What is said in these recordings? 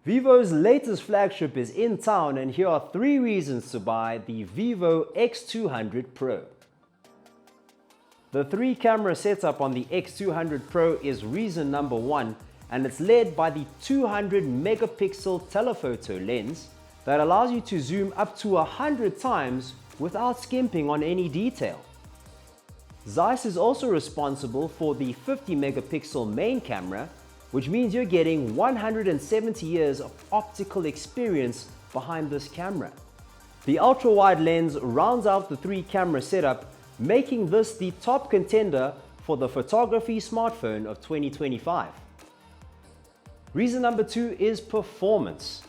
Vivo's latest flagship is in town, and here are 3 reasons to buy the Vivo X200 Pro. The 3-camera setup on the X200 Pro is reason number 1, and it's led by the 200 megapixel telephoto lens that allows you to zoom up to 100 times without skimping on any detail. Zeiss is also responsible for the 50 megapixel main camera, which means you're getting 170 years of optical experience behind this camera. The ultra-wide lens rounds out the 3-camera setup, making this the top contender for the photography smartphone of 2025. Reason number 2 is performance.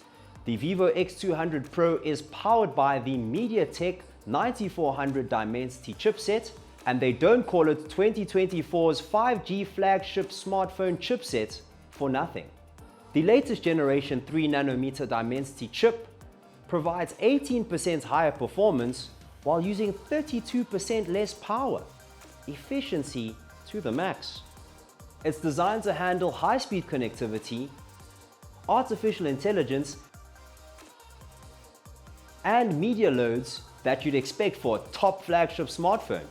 The Vivo X200 Pro is powered by the MediaTek 9400 Dimensity chipset, and they don't call it 2024's 5G flagship smartphone chipset for nothing. The latest generation 3nm Dimensity chip provides 18% higher performance while using 32% less power. Efficiency to the max. It's designed to handle high-speed connectivity, artificial intelligence, and media loads that you'd expect for a top flagship smartphone.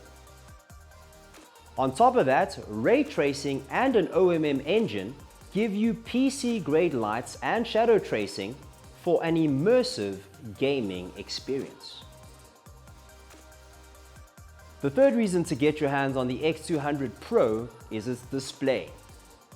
On top of that, ray tracing and an OMM engine give you PC-grade lights and shadow tracing for an immersive gaming experience. The third reason to get your hands on the X200 Pro is its display.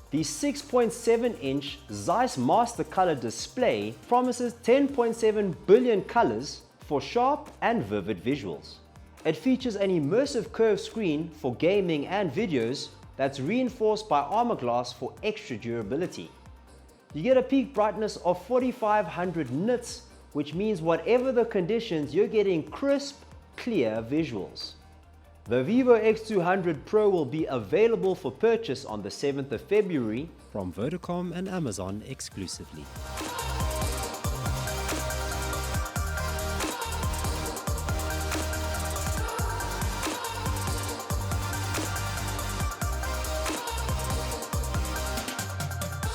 The 6.7-inch Zeiss Master Color display promises 10.7 billion colors for sharp and vivid visuals. It features an immersive curved screen for gaming and videos that's reinforced by armor glass for extra durability. You get a peak brightness of 4500 nits, which means whatever the conditions, you're getting crisp, clear visuals. The Vivo X200 Pro will be available for purchase on the 7th of February from Vodacom and Amazon exclusively.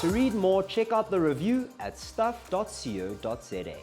To read more, check out the review at stuff.co.za.